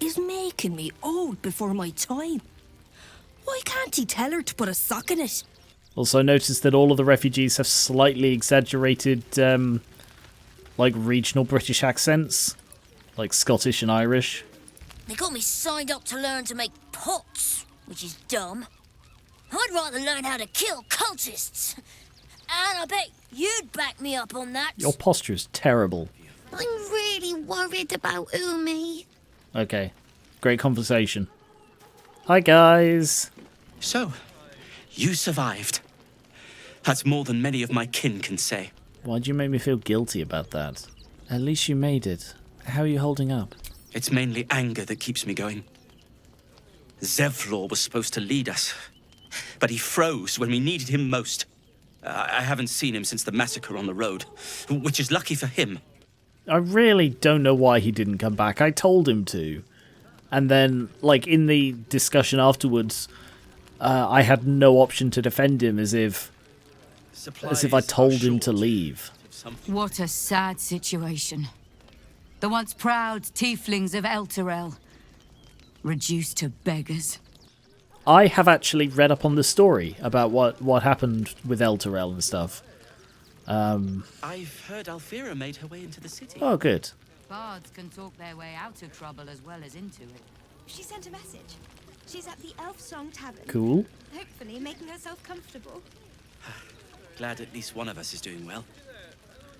is making me old before my time. Why can't he tell her to put a sock in it? Also notice that all of the refugees have slightly exaggerated, like, regional British accents. Like Scottish and Irish. They got me signed up to learn to make pots, which is dumb. I'd rather learn how to kill cultists. And I bet you'd back me up on that. Your posture is terrible. I'm really worried about Umi. Okay. Great conversation. Hi, guys. So, you survived. That's more than many of my kin can say. Why'd you make me feel guilty about that? At least you made it. How are you holding up? It's mainly anger that keeps me going. Zevlor was supposed to lead us, but he froze when we needed him most. I haven't seen him since the massacre on the road, which is lucky for him. I really don't know why he didn't come back. I told him to. And then, like, in the discussion afterwards, I had no option to defend him, as if I told him to leave. What a sad situation. The once proud Tieflings of Elturel, reduced to beggars. I have actually read up on the story about what happened with Elturel and stuff. I've heard Alfira made her way into the city. Oh, good. Bards can talk their way out of trouble as well as into it. She sent a message. She's at the Elf Song Tavern. Cool. Hopefully making herself comfortable. Glad at least one of us is doing well.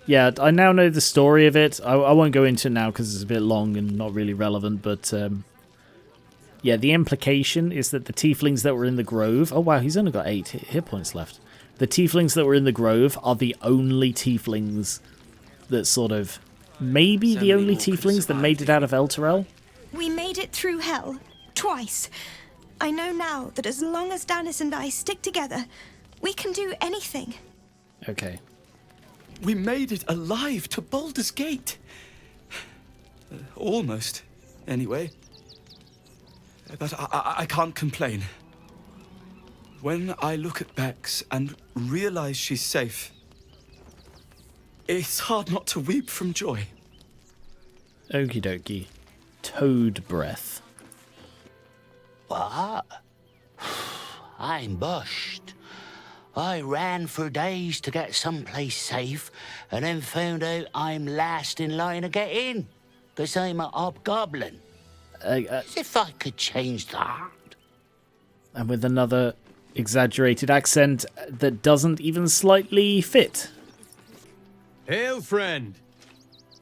Yeah, I now know the story of it. I won't go into it now because it's a bit long and not really relevant, but yeah, the implication is that the tieflings that were in the grove... Oh wow, he's only got 8 hit points left. The tieflings that were in the grove are the only tieflings that sort of... Maybe the only tieflings that made it out of Elturel? We made it through hell. Twice. I know now that as long as Danis and I stick together, we can do anything. Okay. We made it alive to Baldur's Gate. Almost, anyway. But I can't complain. When I look at Bex and realize she's safe, it's hard not to weep from joy. Okie dokie. Toad breath. What? I'm bushed. I ran for days to get someplace safe, and then found out I'm last in line to get in, because I'm a hobgoblin. As if I could change that. And with another exaggerated accent that doesn't even slightly fit. Hail, friend.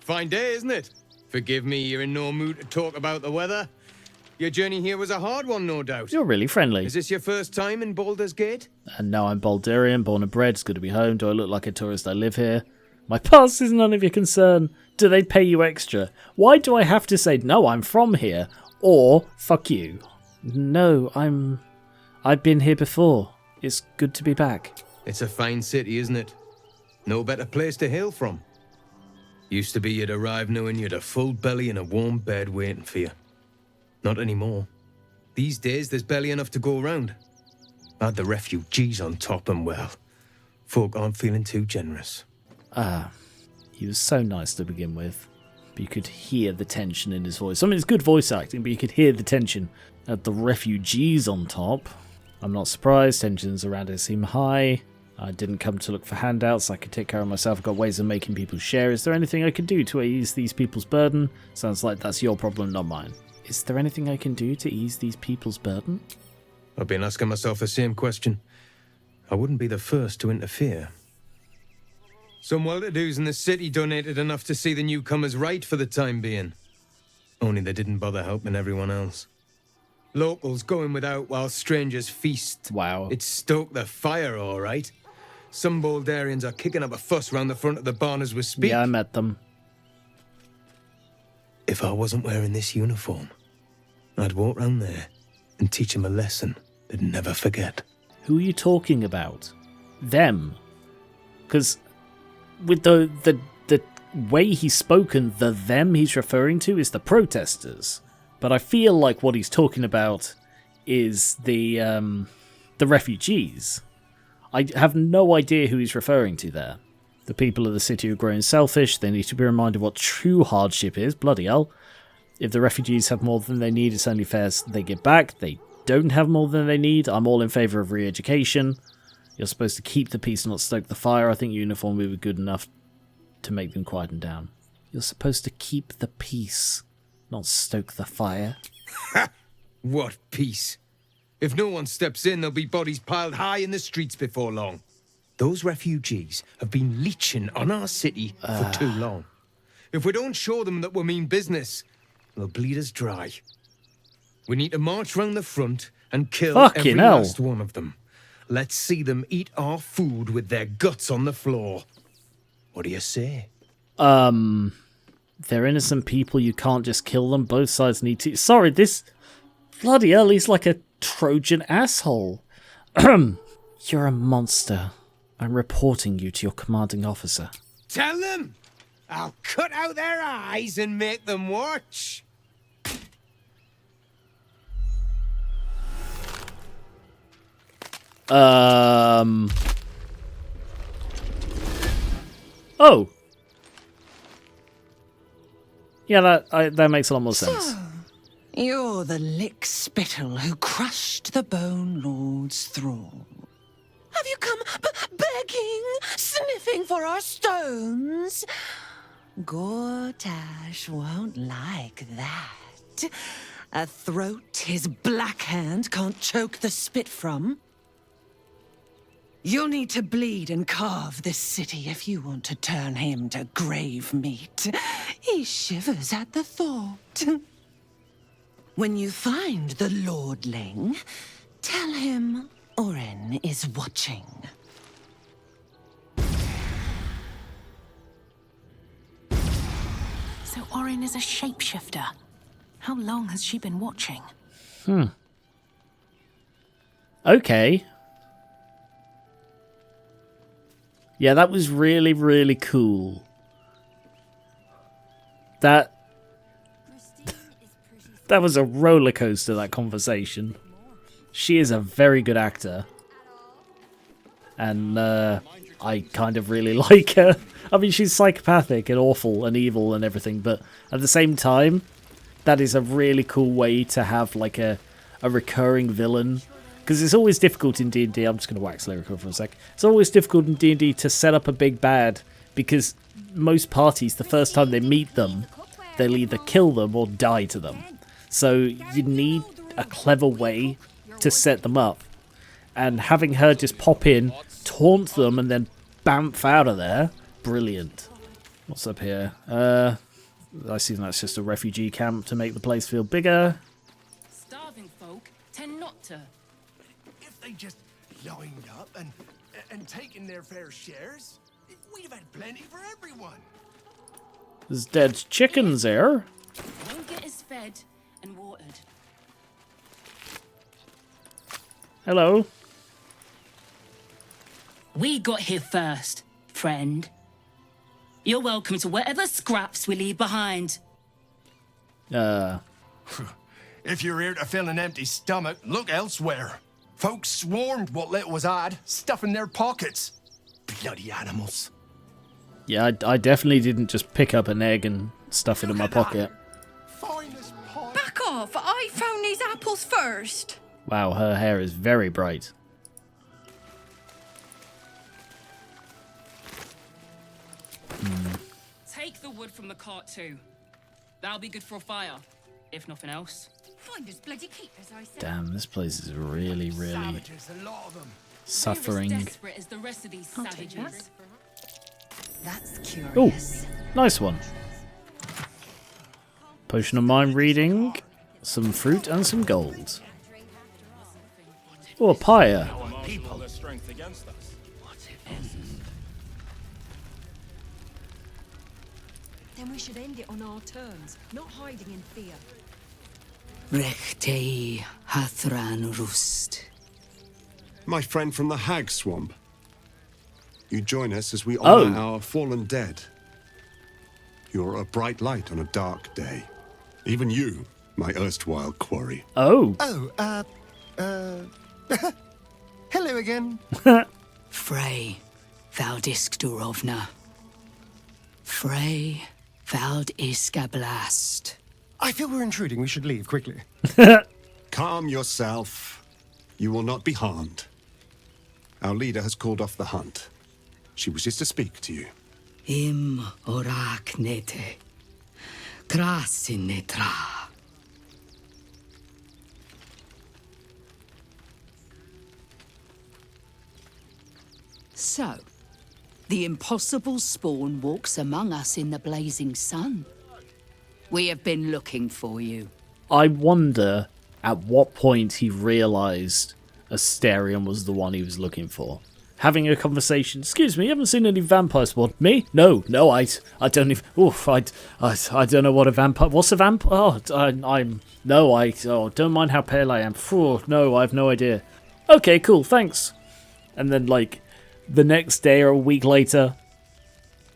Fine day, isn't it? Forgive me, you're in no mood to talk about the weather. Your journey here was a hard one, no doubt. You're really friendly. Is this your first time in Baldur's Gate? And no, I'm Baldurian, born and bred. It's good to be home. Do I look like a tourist? I live here. My past is none of your concern. Do they pay you extra? Why do I have to say, no, I'm from here, or fuck you? No, I've been here before. It's good to be back. It's a fine city, isn't it? No better place to hail from. Used to be you'd arrive knowing you'd a full belly and a warm bed waiting for you. Not anymore. These days, there's barely enough to go around. Add the refugees on top and, well, folk aren't feeling too generous. He was so nice to begin with. But you could hear the tension in his voice. I mean, it's good voice acting, but you could hear the tension. Add the refugees on top. I'm not surprised. Tensions around it seem high. I didn't come to look for handouts. I could take care of myself. I've got ways of making people share. Is there anything I can do to ease these people's burden? Sounds like that's your problem, not mine. Is there anything I can do to ease these people's burden? I've been asking myself the same question. I wouldn't be the first to interfere. Some well-to-dos in the city donated enough to see the newcomers right for the time being. Only they didn't bother helping everyone else. Locals going without while strangers feast. Wow. It stoked the fire, all right. Some Baldurians are kicking up a fuss round the front of the barn as we speak. Yeah, I met them. If I wasn't wearing this uniform, I'd walk round there and teach them a lesson they'd never forget. Who are you talking about? Them? Because with the way he's spoken, the them he's referring to is the protesters. But I feel like what he's talking about is the refugees. I have no idea who he's referring to there. The people of the city are growing selfish. They need to be reminded what true hardship is. Bloody hell. If the refugees have more than they need, it's only fair they give back. They don't have more than they need. I'm all in favour of re-education. You're supposed to keep the peace, not stoke the fire. I think uniform would be good enough to make them quieten down. You're supposed to keep the peace, not stoke the fire. What peace? If no one steps in, there'll be bodies piled high in the streets before long. Those refugees have been leeching on our city for too long. If we don't show them that we mean business, they'll bleed us dry. We need to march round the front and kill every last one of them. Let's see them eat our food with their guts on the floor. What do you say? They're innocent people. You can't just kill them. Both sides need to... Sorry, this... Bloody hell, he's like a Trojan asshole. You're a monster. I'm reporting you to your commanding officer. Tell them! I'll cut out their eyes and make them watch. Oh. Yeah, that makes a lot more sense. You're the lick-spittle who crushed the Bone Lord's thrall. Have you come begging, sniffing for our stones? Gortash won't like that. A throat his black hand can't choke the spit from. You'll need to bleed and carve this city if you want to turn him to grave meat. He shivers at the thought. When you find the Lordling, tell him Orin is watching. So Orin is a shapeshifter. How long has she been watching? Okay. Yeah, that was really, really cool. That was a roller coaster, that conversation. She is a very good actor. And I kind of really like her. I mean, she's psychopathic and awful and evil and everything, but at the same time, that is a really cool way to have like a recurring villain. Because it's always difficult in D&D, I'm just going to wax lyrical for a sec. It's always difficult in D&D to set up a big bad, because most parties, the first time they meet them, they'll either kill them or die to them. So you need a clever way to set them up. And having her just pop in, taunt them, and then bamf out of there, brilliant. What's up here? I assume that's just a refugee camp to make the place feel bigger. Starving folk tend not to. If they just lined up and taken their fair shares, we'd have had plenty for everyone. There's dead chickens there. Won't get us fed and watered. Hello. We got here first, friend. You're welcome to whatever scraps we leave behind. If you're here to fill an empty stomach, look elsewhere. Folks swarmed what little was had, stuffing their pockets. Bloody animals. Yeah, I definitely didn't just pick up an egg and stuff it in my pocket. Back off! I found these apples first. Wow, her hair is very bright. Take the wood from the cart too. That'll be good for a fire, if nothing else. Find us bloody keepers, I said. Damn, this place is really, really Savages, a lot of them. suffering. We're as desperate as the rest of these savages. That's Oh, curious. nice one. Potion of mind reading, some fruit and some gold. Oh, a pyre. Then we should end it on our terms, not hiding in fear. Rechtei Hathran Rust. My friend from the Hag Swamp. You join us as we honor our fallen dead. You're a bright light on a dark day. Even you, my erstwhile quarry. Oh. Hello again. Frey Valdiskdurovna. Frey Valdiskablast. I feel we're intruding. We should leave quickly. Calm yourself. You will not be harmed. Our leader has called off the hunt. She wishes to speak to you. Im orak nete. Krasinetra. So, the impossible spawn walks among us in the blazing sun. We have been looking for you. I wonder at what point he realised Asterion was the one he was looking for. Having a conversation. Excuse me, you haven't seen any vampire spawn? Me? No, I don't even. Oof, I don't know what a vampire. What's a vampire? Oh, don't mind how pale I am. Phew, no, I have no idea. Okay, cool, thanks. And then, like, the next day or a week later,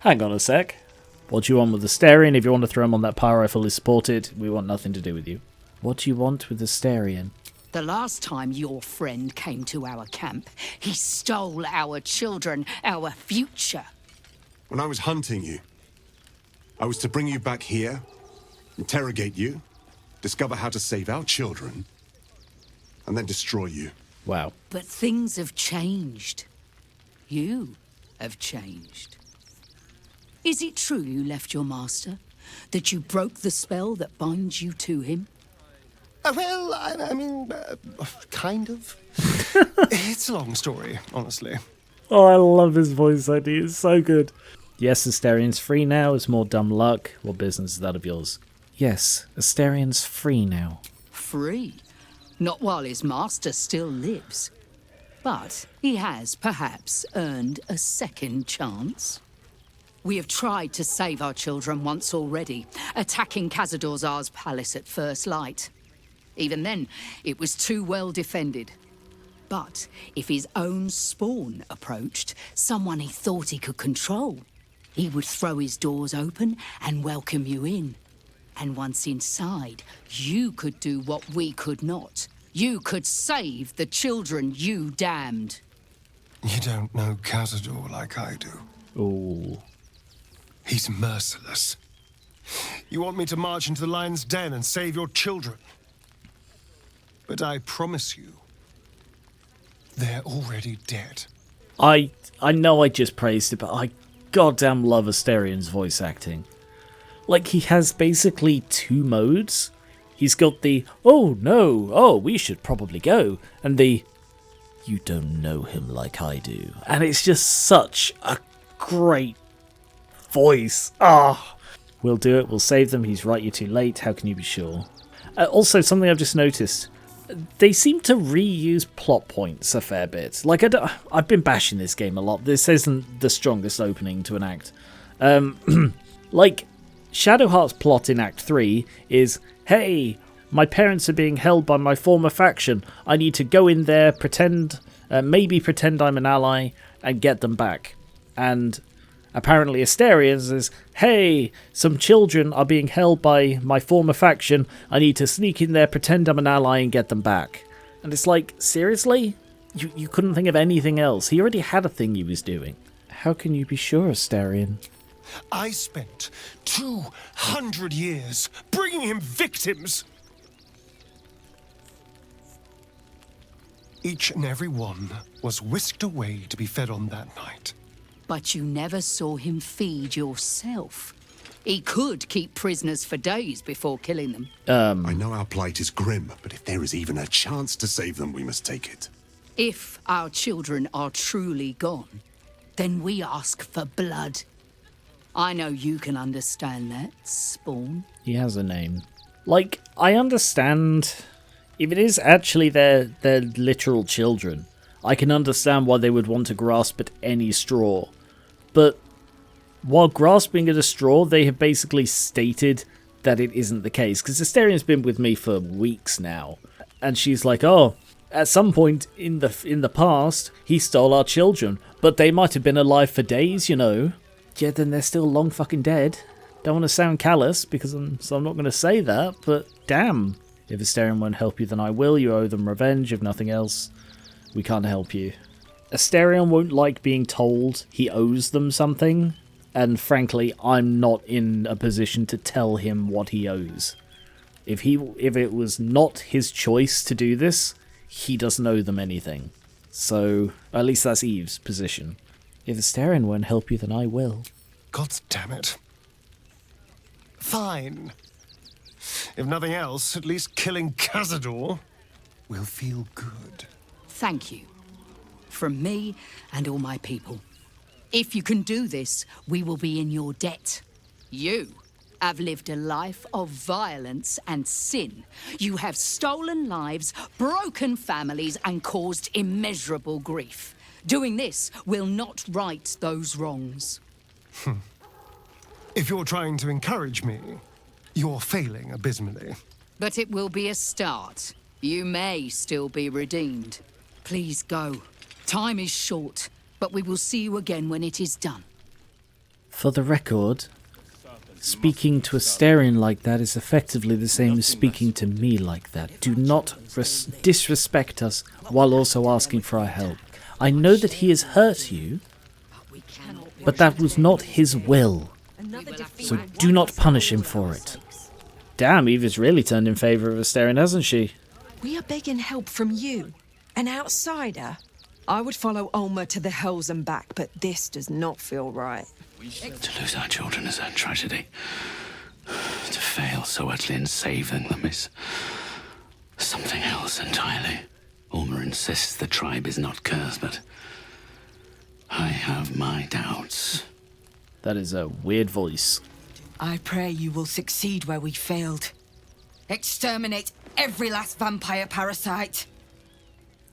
hang on a sec. What do you want with Asterion? If you want to throw him on that power rifle, is supported. We want nothing to do with you. What do you want with Asterion? The last time your friend came to our camp, he stole our children, our future. When I was hunting you, I was to bring you back here, interrogate you, discover how to save our children, and then destroy you. Wow. But things have changed. You have changed. Is it true you left your master? That you broke the spell that binds you to him? Well, I mean, kind of. It's a long story, honestly. Oh, I love his voice idea. It's so good. Yes, Asterion's free now. It's more dumb luck. What business is that of yours? Yes, Asterion's free now. Free? Not while his master still lives. But he has, perhaps, earned a second chance. We have tried to save our children once already, attacking Khazad-dûr'Zar's palace at first light. Even then, it was too well defended. But if his own spawn approached, someone he thought he could control, he would throw his doors open and welcome you in. And once inside, you could do what we could not. You could save the children you damned. You don't know Khazad-dûr like I do. Ooh. He's merciless. You want me to march into the lion's den and save your children? But I promise you, they're already dead. I know I just praised it, but I goddamn love Asterion's voice acting. Like, he has basically two modes. He's got the, oh no, oh, we should probably go, and the, you don't know him like I do. And it's just such a great voice. Ah, we'll do it, we'll save them, he's right, you're too late, how can you be sure? Also, something I've just noticed. They seem to reuse plot points a fair bit. Like, I've been bashing this game a lot. This isn't the strongest opening to an act. Like, Shadowheart's plot in Act 3 is, hey, my parents are being held by my former faction. I need to go in there, maybe pretend I'm an ally, and get them back. And apparently Asterion is, hey, some children are being held by my former faction. I need to sneak in there, pretend I'm an ally, and get them back. And it's like, seriously? You couldn't think of anything else. He already had a thing he was doing. How can you be sure, Asterion? I spent 200 years bringing him victims. Each and every one was whisked away to be fed on that night. But you never saw him feed yourself. He could keep prisoners for days before killing them. I know our plight is grim, but if there is even a chance to save them, we must take it. If our children are truly gone, then we ask for blood. I know you can understand that, Spawn. He has a name. Like, I understand if it is actually their literal children. I can understand why they would want to grasp at any straw. But while grasping at a straw, they have basically stated that it isn't the case. Because Asterion's been with me for weeks now. And she's like, oh, at some point in the past, he stole our children. But they might have been alive for days, you know. Yeah, then they're still long fucking dead. Don't want to sound callous, because I'm not going to say that. But damn. If Asterion won't help you, then I will. You owe them revenge, if nothing else. We can't help you. Asterion won't like being told he owes them something, and frankly, I'm not in a position to tell him what he owes. If it was not his choice to do this, he doesn't owe them anything. So, at least that's Eve's position. If Astarion won't help you, then I will. God damn it. Fine. If nothing else, at least killing Cazador will feel good. Thank you. From me and all my people. If you can do this, we will be in your debt. You have lived a life of violence and sin. You have stolen lives, broken families, and caused immeasurable grief. Doing this will not right those wrongs. If you're trying to encourage me, you're failing abysmally. But it will be a start. You may still be redeemed. Please go. Time is short, but we will see you again when it is done. For the record, speaking to Astarion like that is effectively the same as speaking to me like that. Do not disrespect us while also asking for our help. I know that he has hurt you, but that was not his will. So do not punish him for it. Damn, Eve has really turned in favour of Astarion, hasn't she? We are begging help from you, an outsider. I would follow Ulmer to the hells and back, but this does not feel right. To lose our children is a tragedy. To fail so utterly in saving them is something else entirely. Ulmer insists the tribe is not cursed, but I have my doubts. That is a weird voice. I pray you will succeed where we failed. Exterminate every last vampire parasite.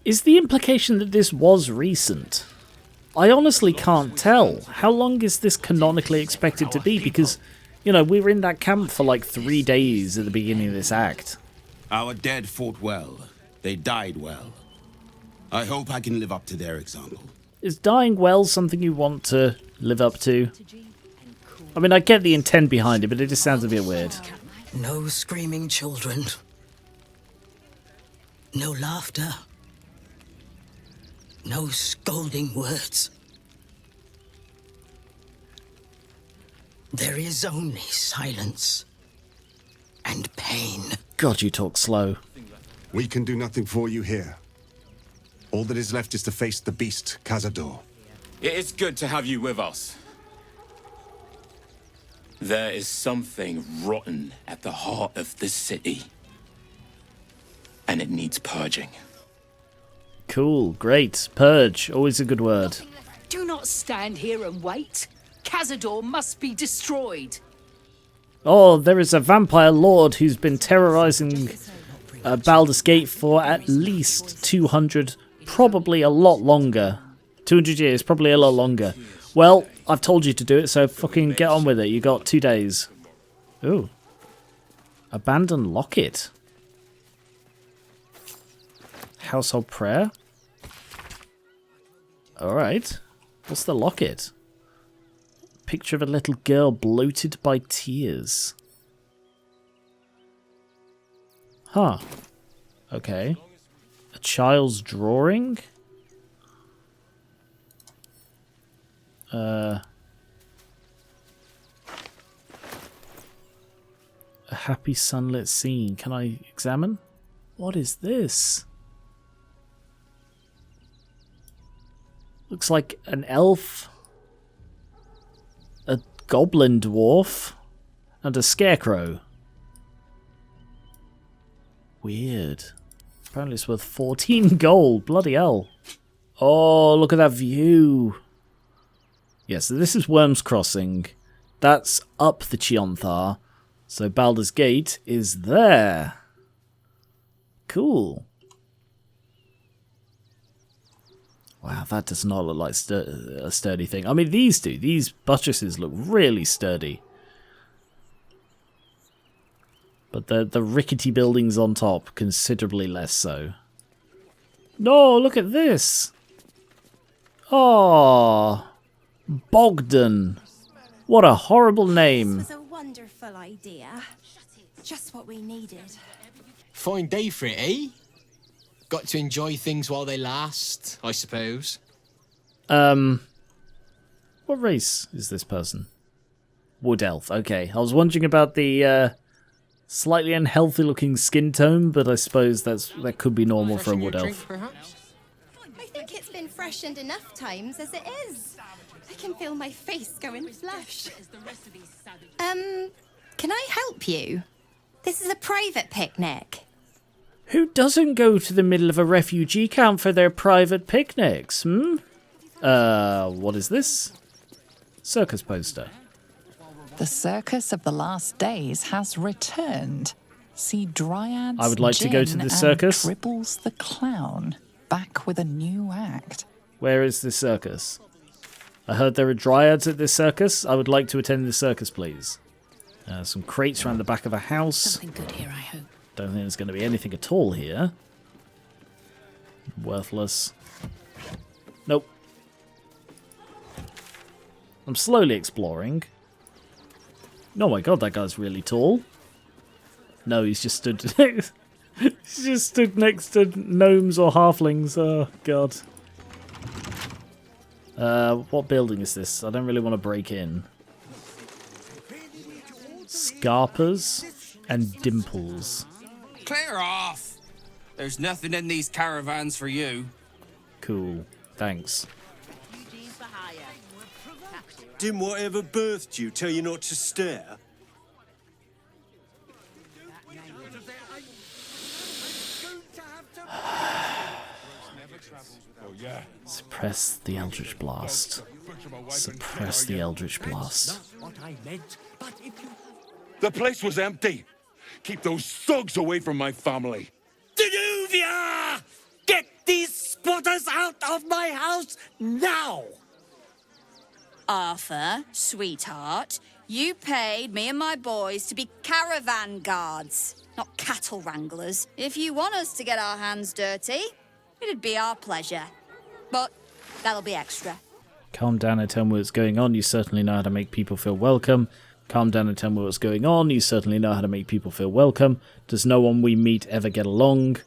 Is the implication that this was recent? I honestly can't tell. How long is this canonically expected to be? Because, you know, we were in that camp for like 3 days at the beginning of this act. Our dead fought well. They died well. I hope I can live up to their example. Is dying well something you want to live up to? I mean, I get the intent behind it, but it just sounds a bit weird. No screaming children. No laughter. No scolding words. There is only silence and pain. God, you talk slow. We can do nothing for you here. All that is left is to face the beast, Cazador. It is good to have you with us. There is something rotten at the heart of this city. And it needs purging. Cool, great. Purge, always a good word. Do not stand here and wait. Cazador must be destroyed. Oh, there is a vampire lord who's been terrorizing Baldur's Gate for at least 200, probably a lot longer. 200 years, probably a lot longer. Well, I've told you to do it, so fucking get on with it. You got 2 days. Ooh. Abandoned locket. Household prayer. Alright. What's the locket? Picture of a little girl bloated by tears. Huh. Okay. A child's drawing? A happy sunlit scene. Can I examine? What is this? Looks like an elf, a goblin dwarf, and a scarecrow. Weird. Apparently it's worth 14 gold. Bloody hell. Oh, look at that view. Yeah, so this is Worm's Crossing. That's up the Chionthar. So Baldur's Gate is there. Cool. Wow, that does not look like a sturdy thing. I mean, these do. These buttresses look really sturdy. But the rickety buildings on top, considerably less so. No, look at this. Oh, Bogdan. What a horrible name. This was a wonderful idea. Just what we needed. Fine day for it, eh? Got to enjoy things while they last, I suppose. What race is this person? Wood elf. Okay, I was wondering about the Slightly unhealthy looking skin tone, but I suppose that could be normal for a wood elf. I think it's been freshened enough times as it is. I can feel my face going flush. Can I help you? This is a private picnic. Who doesn't go to the middle of a refugee camp for their private picnics, what is this? Circus poster. The Circus of the Last Days has returned. See Dryads, I would like to go to Jinn, the and circus. Tribbles the Clown, back with a new act. Where is this circus? I heard there are dryads at this circus. I would like to attend this circus, please. Some crates around the back of a house. Something good here, I hope. Don't think there's going to be anything at all here. Worthless. Nope. I'm slowly exploring. Oh my god, that guy's really tall. No, he's just stood he's just stood next to gnomes or halflings. Oh god. What building is this? I don't really want to break in. Scarpers and dimples. Clear off! There's nothing in these caravans for you. Cool. Thanks. Didn't whatever birthed you tell you not to stare? Suppress the Eldritch Blast. Suppress the Eldritch Blast. The place was empty. Keep those thugs away from my family. Danuvia! Get these spotters out of my house now! Arthur, sweetheart, you paid me and my boys to be caravan guards, not cattle wranglers. If you want us to get our hands dirty, it'd be our pleasure. But that'll be extra. Calm down and tell me what's going on. You certainly know how to make people feel welcome. Calm down and tell me what's going on. You certainly know how to make people feel welcome. Does no one we meet ever get along?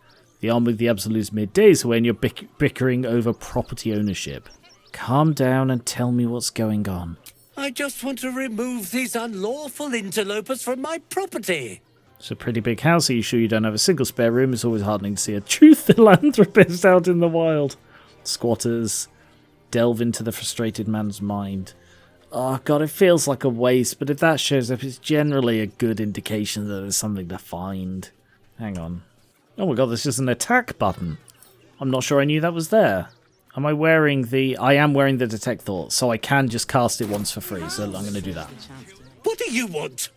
The arm with the absolutes middays when you're bickering over property ownership. Calm down and tell me what's going on. I just want to remove these unlawful interlopers from my property. It's a pretty big house. Are you sure you don't have a single spare room? It's always heartening to see a true philanthropist out in the wild. Squatters. Delve into the frustrated man's mind. Oh god, it feels like a waste, but if that shows up, it's generally a good indication that there's something to find. Hang on. Oh my god, there's just an attack button. I'm not sure I knew that was there. Am I wearing the... I am wearing the Detect Thought, so I can just cast it once for free, so I'm going to do that. What do you want?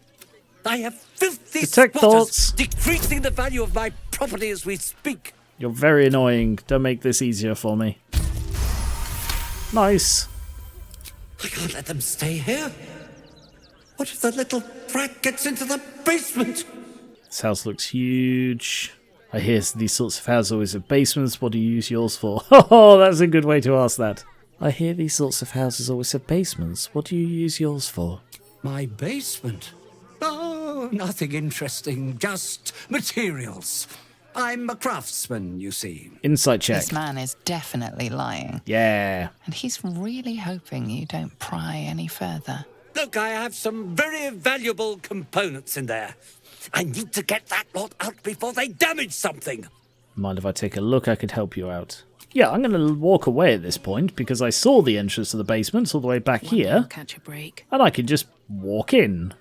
I have filthy Detect spotters thoughts. decreasing the value of my property as we speak. You're very annoying. Don't make this easier for me. Nice. I can't let them stay here. What if the little brat gets into the basement? This house looks huge. I hear these sorts of houses always have basements. What do you use yours for? Oh, that's a good way to ask that. I hear these sorts of houses always have basements. What do you use yours for? My basement? Oh, nothing interesting. Just materials. I'm a craftsman, you see. Insight check. This man is definitely lying. Yeah. And he's really hoping you don't pry any further. Look, I have some very valuable components in there. I need to get that lot out before they damage something. Mind if I take a look? I could help you out. Yeah, I'm going to walk away at this point because I saw the entrance to the basement all the way back here. Catch a break. And I can just walk in.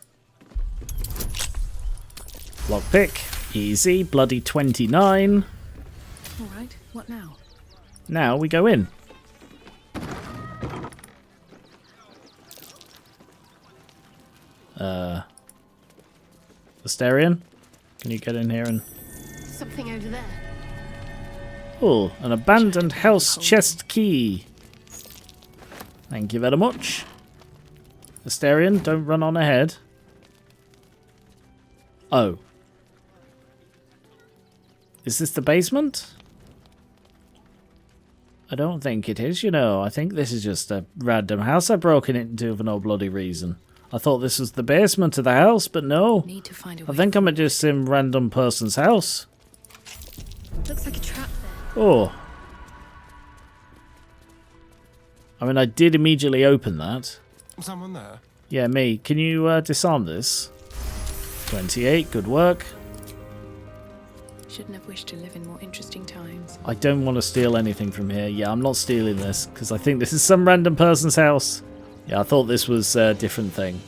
Lockpick. Easy. Bloody 29. Alright, what now? Now we go in. Asterion? Can you get in here and... Something over there. Oh, an abandoned house chest key. Thank you very much. Asterion, don't run on ahead. Oh. Is this the basement? I don't think it is, you know. I think this is just a random house I've broken into for no bloody reason. I thought this was the basement of the house, but no. Need to find a I think I'm at just some random person's house. Looks like a trap there. Oh. I mean, I did immediately open that. Someone there? Yeah, me. Can you disarm this? 28, good work. Shouldn't have wished to live in more interesting times. I don't want to steal anything from here. Yeah, I'm not stealing this, because I think this is some random person's house. Yeah, I thought this was a different thing.